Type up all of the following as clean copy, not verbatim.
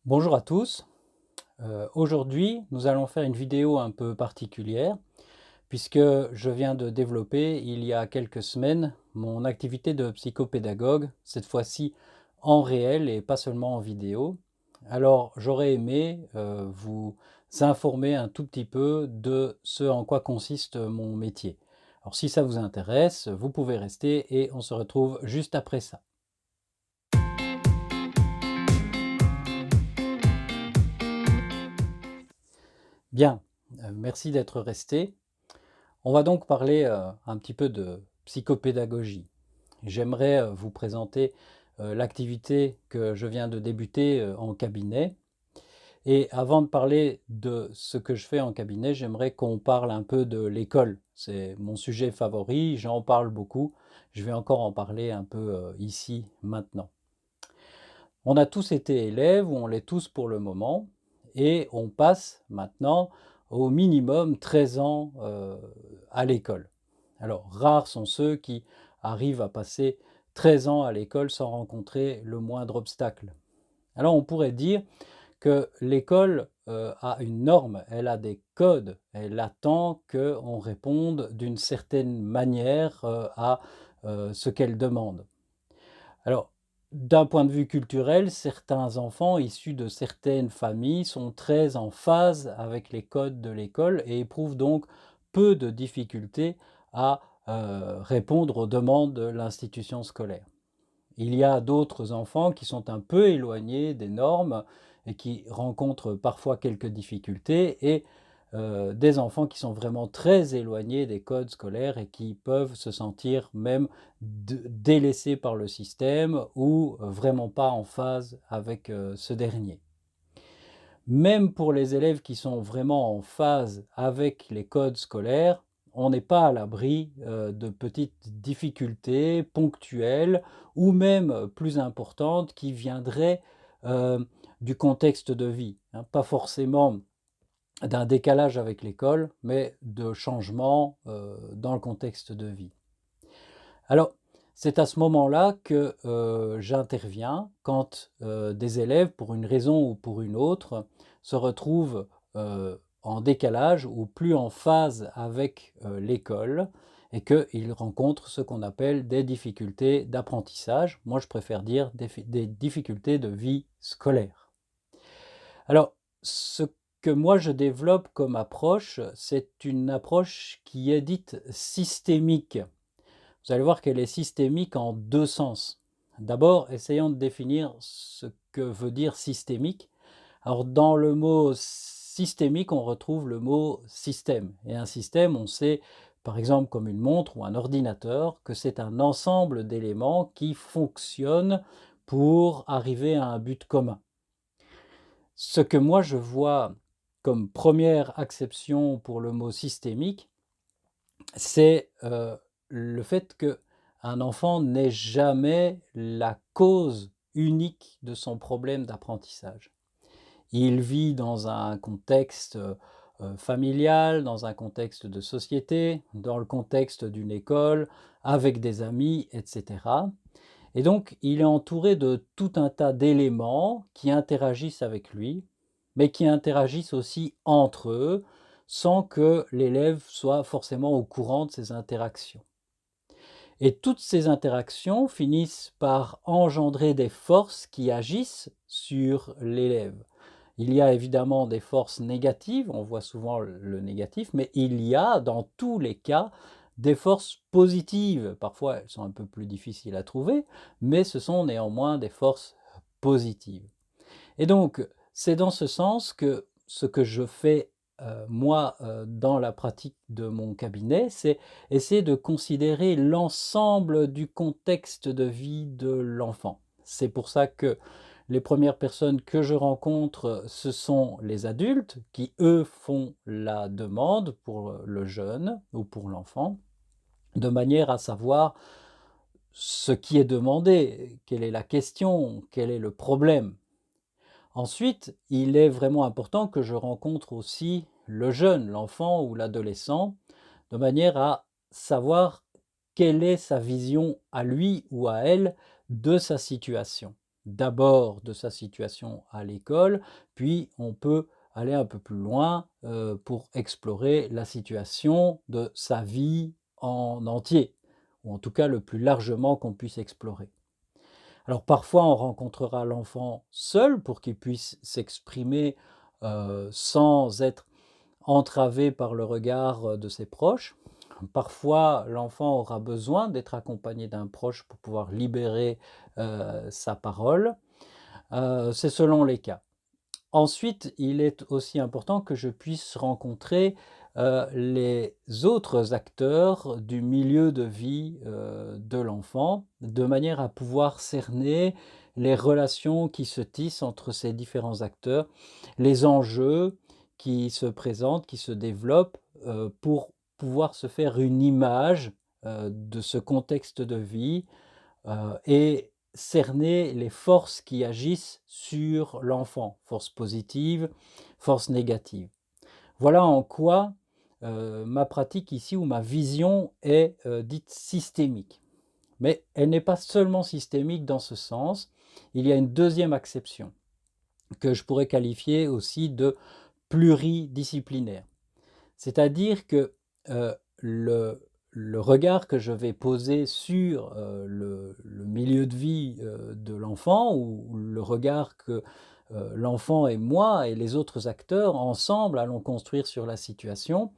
Bonjour à tous. Aujourd'hui, nous allons faire une vidéo un peu particulière puisque je viens de développer il y a quelques semaines mon activité de psychopédagogue, cette fois-ci en réel et pas seulement en vidéo. Alors j'aurais aimé vous informer un tout petit peu de ce en quoi consiste mon métier. Alors si ça vous intéresse, vous pouvez rester et on se retrouve juste après ça. Bien, merci d'être resté. On va donc parler un petit peu de psychopédagogie. J'aimerais vous présenter l'activité que je viens de débuter en cabinet. Et avant de parler de ce que je fais en cabinet, j'aimerais qu'on parle un peu de l'école. C'est mon sujet favori, j'en parle beaucoup. Je vais encore en parler un peu ici, maintenant. On a tous été élèves, ou on l'est tous pour le moment, et on passe maintenant au minimum 13 ans à l'école. Alors, rares sont ceux qui arrivent à passer 13 ans à l'école sans rencontrer le moindre obstacle. Alors, on pourrait dire que l'école a une norme, elle a des codes, elle attend qu'on réponde d'une certaine manière à ce qu'elle demande. Alors, d'un point de vue culturel, certains enfants issus de certaines familles sont très en phase avec les codes de l'école et éprouvent donc peu de difficultés à répondre aux demandes de l'institution scolaire. Il y a d'autres enfants qui sont un peu éloignés des normes et qui rencontrent parfois quelques difficultés et des enfants qui sont vraiment très éloignés des codes scolaires et qui peuvent se sentir même délaissés par le système ou vraiment pas en phase avec ce dernier. Même pour les élèves qui sont vraiment en phase avec les codes scolaires, on n'est pas à l'abri de petites difficultés ponctuelles ou même plus importantes qui viendraient du contexte de vie, hein. Pas forcément d'un décalage avec l'école, mais de changements dans le contexte de vie. Alors, c'est à ce moment-là que j'interviens quand des élèves, pour une raison ou pour une autre, se retrouvent en décalage ou plus en phase avec l'école et qu'ils rencontrent ce qu'on appelle des difficultés d'apprentissage. Moi, je préfère dire des difficultés de vie scolaire. Alors, ce que moi je développe comme approche, c'est une approche qui est dite systémique. Vous allez voir qu'elle est systémique en deux sens. D'abord, essayons de définir ce que veut dire systémique. Alors, dans le mot systémique, on retrouve le mot système. Et un système, on sait, par exemple, comme une montre ou un ordinateur, que c'est un ensemble d'éléments qui fonctionnent pour arriver à un but commun. Ce que moi je vois comme première acception pour le mot systémique, c'est le fait qu'un enfant n'est jamais la cause unique de son problème d'apprentissage. Il vit dans un contexte familial, dans un contexte de société, dans le contexte d'une école, avec des amis, etc. Et donc, il est entouré de tout un tas d'éléments qui interagissent avec lui, mais qui interagissent aussi entre eux, sans que l'élève soit forcément au courant de ces interactions. Et toutes ces interactions finissent par engendrer des forces qui agissent sur l'élève. Il y a évidemment des forces négatives, on voit souvent le négatif, mais il y a dans tous les cas des forces positives. Parfois, elles sont un peu plus difficiles à trouver, mais ce sont néanmoins des forces positives. Et donc, c'est dans ce sens que ce que je fais, moi, dans la pratique de mon cabinet, c'est essayer de considérer l'ensemble du contexte de vie de l'enfant. C'est pour ça que les premières personnes que je rencontre, ce sont les adultes qui, eux, font la demande pour le jeune ou pour l'enfant, de manière à savoir ce qui est demandé, quelle est la question, quel est le problème. Ensuite, il est vraiment important que je rencontre aussi le jeune, l'enfant ou l'adolescent, de manière à savoir quelle est sa vision à lui ou à elle de sa situation. d'abord de sa situation à l'école, puis on peut aller un peu plus loin, pour explorer la situation de sa vie en entier, ou en tout cas le plus largement qu'on puisse explorer. Alors parfois, on rencontrera l'enfant seul pour qu'il puisse s'exprimer, sans être entravé par le regard, de ses proches. Parfois, l'enfant aura besoin d'être accompagné d'un proche pour pouvoir libérer, sa parole. C'est selon les cas. Ensuite, il est aussi important que je puisse rencontrer, les autres acteurs du milieu de vie, de l'enfant, de manière à pouvoir cerner les relations qui se tissent entre ces différents acteurs, les enjeux qui se présentent, qui se développent, pour pouvoir se faire une image, de ce contexte de vie, et cerner les forces qui agissent sur l'enfant, forces positives, forces négatives. Voilà en quoi, ma pratique ici ou ma vision est, dite systémique. Mais elle n'est pas seulement systémique dans ce sens, il y a une deuxième acception que je pourrais qualifier aussi de pluridisciplinaire. C'est-à-dire que, le regard que je vais poser sur, le milieu de vie, de l'enfant ou le regard que, l'enfant et moi et les autres acteurs ensemble allons construire sur la situation,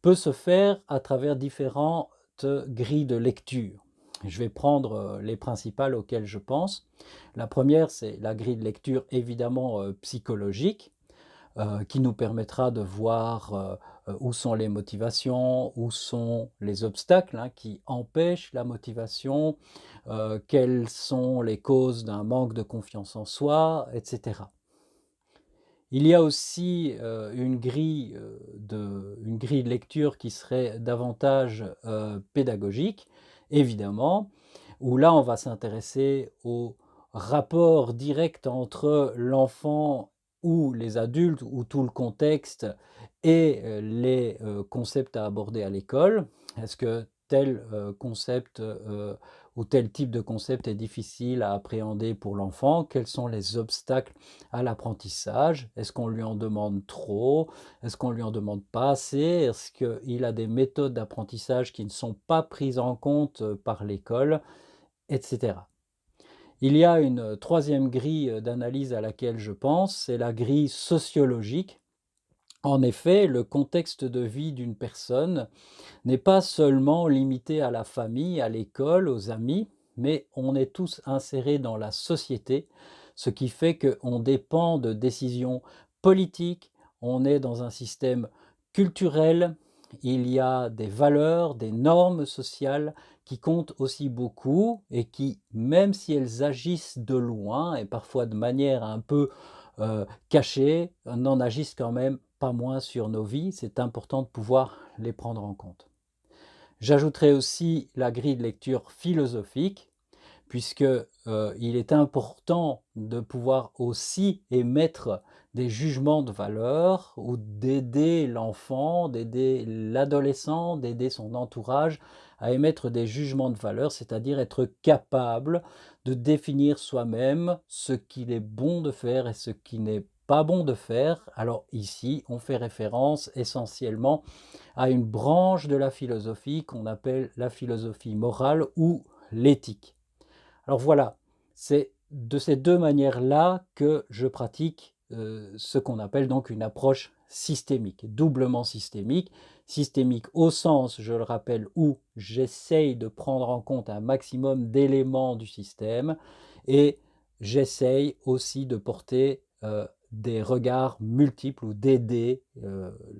peut se faire à travers différentes grilles de lecture. Je vais prendre, les principales auxquelles je pense. La première, c'est la grille de lecture évidemment, psychologique, qui nous permettra de voir, où sont les motivations, où sont les obstacles, hein, qui empêchent la motivation, quelles sont les causes d'un manque de confiance en soi, et cetera. Il y a aussi, une grille de lecture qui serait davantage, pédagogique, évidemment, où là on va s'intéresser au rapport direct entre l'enfant ou les adultes ou tout le contexte et les, concepts à aborder à l'école. Est-ce que tel, concept, ou tel type de concept est difficile à appréhender pour l'enfant? Quels sont les obstacles à l'apprentissage? Est-ce qu'on lui en demande trop? Est-ce qu'on lui en demande pas assez? Est-ce qu'il a des méthodes d'apprentissage qui ne sont pas prises en compte, par l'école? Et cetera. Il y a une, troisième grille, d'analyse à laquelle je pense, c'est la grille sociologique. En effet, le contexte de vie d'une personne n'est pas seulement limité à la famille, à l'école, aux amis, mais on est tous insérés dans la société, ce qui fait qu'on dépend de décisions politiques, on est dans un système culturel, il y a des valeurs, des normes sociales qui comptent aussi beaucoup et qui, même si elles agissent de loin et parfois de manière un peu cachée, n'en agissent quand même pas moins sur nos vies. C'est important de pouvoir les prendre en compte. J'ajouterai aussi la grille de lecture philosophique, puisque, il est important de pouvoir aussi émettre des jugements de valeur ou d'aider l'enfant, d'aider l'adolescent, d'aider son entourage à émettre des jugements de valeur, c'est-à-dire être capable de définir soi-même ce qu'il est bon de faire et ce qui n'est pas bon de faire. Alors ici, on fait référence essentiellement à une branche de la philosophie qu'on appelle la philosophie morale ou l'éthique. Alors voilà, c'est de ces 2 manières-là que je pratique, ce qu'on appelle donc une approche systémique, doublement systémique. Systémique au sens, je le rappelle, où j'essaye de prendre en compte un maximum d'éléments du système et j'essaye aussi de porter, des regards multiples ou d'aider,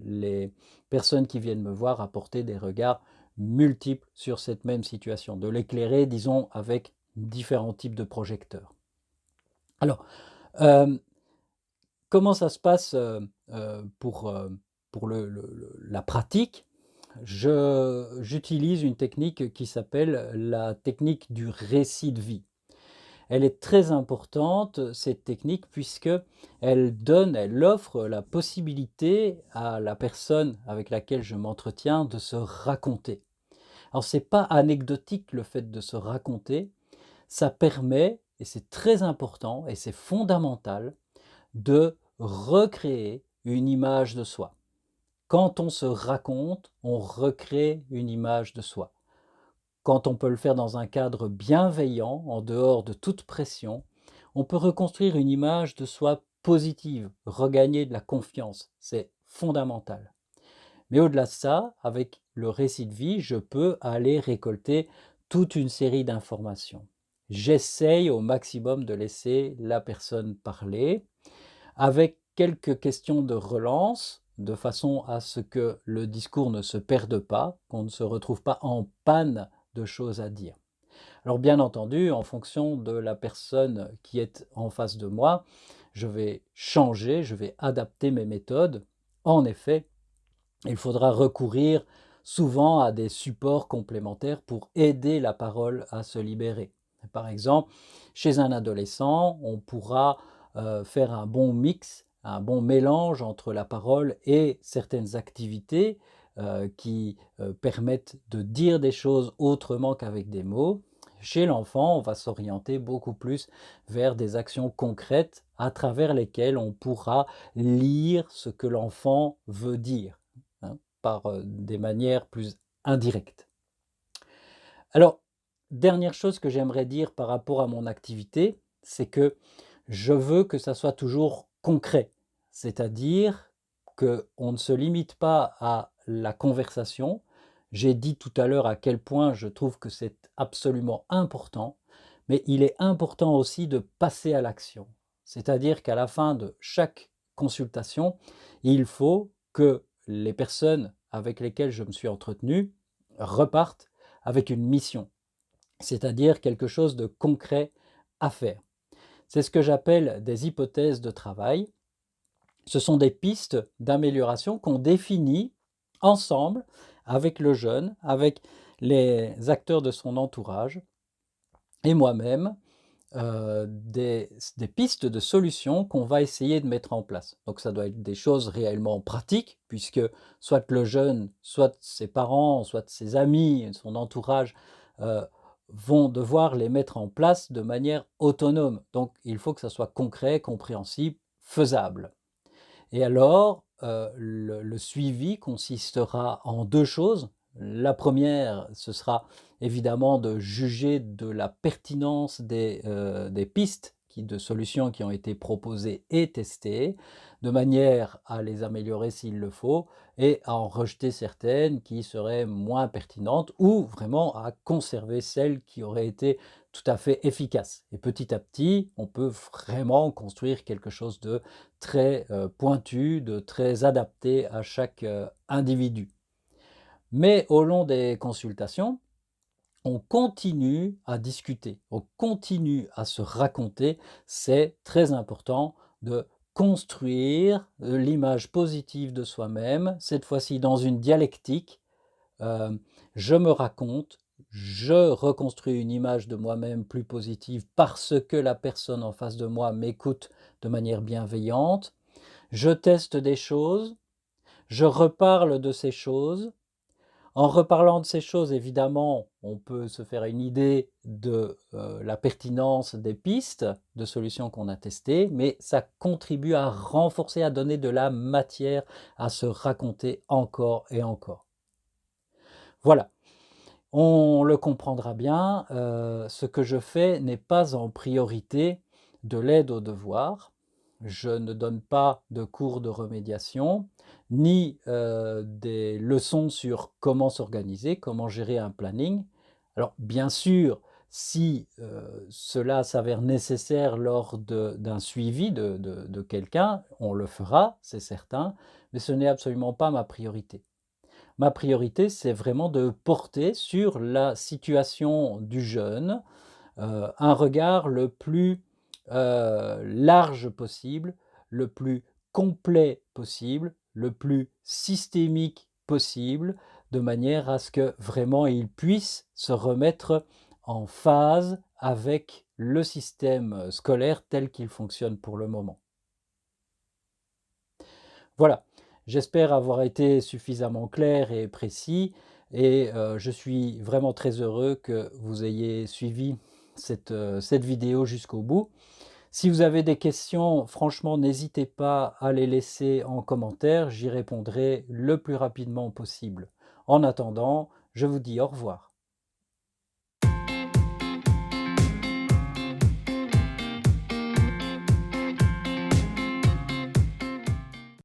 les personnes qui viennent me voir à porter des regards multiples sur cette même situation, de l'éclairer, disons, avec différents types de projecteurs. Alors, hem, comment ça se passe, pour la pratique? J'utilise une technique qui s'appelle la technique du récit de vie. Elle est très importante, cette technique, puisque elle offre la possibilité à la personne avec laquelle je m'entretiens de se raconter. Alors c'est pas anecdotique le fait de se raconter, ça permet et c'est très important et c'est fondamental de recréer une image de soi. Quand on se raconte, on recrée une image de soi. Quand on peut le faire dans un cadre bienveillant, en dehors de toute pression, on peut reconstruire une image de soi positive, regagner de la confiance. C'est fondamental. Mais au-delà de ça, avec le récit de vie, je peux aller récolter toute une série d'informations. J'essaye au maximum de laisser la personne parler, avec quelques questions de relance, de façon à ce que le discours ne se perde pas, qu'on ne se retrouve pas en panne de choses à dire. Alors bien entendu, en fonction de la personne qui est en face de moi, je vais changer, je vais adapter mes méthodes. En effet, il faudra recourir souvent à des supports complémentaires pour aider la parole à se libérer. Par exemple, chez un adolescent, on pourra faire un bon mix, un bon mélange entre la parole et certaines activités qui permettent de dire des choses autrement qu'avec des mots. Chez l'enfant, on va s'orienter beaucoup plus vers des actions concrètes à travers lesquelles on pourra lire ce que l'enfant veut dire, hein, par des manières plus indirectes. Alors, dernière chose que j'aimerais dire par rapport à mon activité, c'est que je veux que ça soit toujours concret. C'est-à-dire qu'on ne se limite pas à la conversation. J'ai dit tout à l'heure à quel point je trouve que c'est absolument important, mais il est important aussi de passer à l'action. C'est-à-dire qu'à la fin de chaque consultation, il faut que les personnes avec lesquelles je me suis entretenu repartent avec une mission, c'est-à-dire quelque chose de concret à faire. C'est ce que j'appelle des hypothèses de travail. Ce sont des pistes d'amélioration qu'on définit ensemble avec le jeune, avec les acteurs de son entourage et moi-même, des pistes de solutions qu'on va essayer de mettre en place. Donc ça doit être des choses réellement pratiques, puisque soit le jeune, soit ses parents, soit ses amis, son entourage, heu, vont devoir les mettre en place de manière autonome. Donc il faut que ça soit concret, compréhensible, faisable. Et alors, le suivi consistera en 2 choses. La première, ce sera évidemment de juger de la pertinence des pistes de solutions qui ont été proposées et testées, de manière à les améliorer s'il le faut et à en rejeter certaines qui seraient moins pertinentes ou vraiment à conserver celles qui auraient été tout à fait efficaces. Et petit à petit, on peut vraiment construire quelque chose de très pointu, de très adapté à chaque individu. Mais au long des consultations, on continue à discuter, on continue à se raconter. C'est très important de construire l'image positive de soi-même, cette fois-ci dans une dialectique. Je me raconte, je reconstruis une image de moi-même plus positive parce que la personne en face de moi m'écoute de manière bienveillante. Je teste des choses, je reparle de ces choses. En reparlant de ces choses, évidemment, on peut se faire une idée de la pertinence des pistes de solutions qu'on a testées, mais ça contribue à renforcer, à donner de la matière à se raconter encore et encore. Voilà, on le comprendra bien, ce que je fais n'est pas en priorité de l'aide aux devoirs. Je ne donne pas de cours de remédiation, ni des leçons sur comment s'organiser, comment gérer un planning. Alors bien sûr, si cela s'avère nécessaire lors d'un suivi de quelqu'un, on le fera, c'est certain, mais ce n'est absolument pas ma priorité. Ma priorité, c'est vraiment de porter sur la situation du jeune, un regard le plus, large possible, le plus complet possible, le plus systémique possible, de manière à ce que vraiment il puisse se remettre en phase avec le système scolaire tel qu'il fonctionne pour le moment. Voilà, j'espère avoir été suffisamment clair et précis et je suis vraiment très heureux que vous ayez suivi cette vidéo jusqu'au bout. Si vous avez des questions, franchement, n'hésitez pas à les laisser en commentaire, j'y répondrai le plus rapidement possible. En attendant, je vous dis au revoir.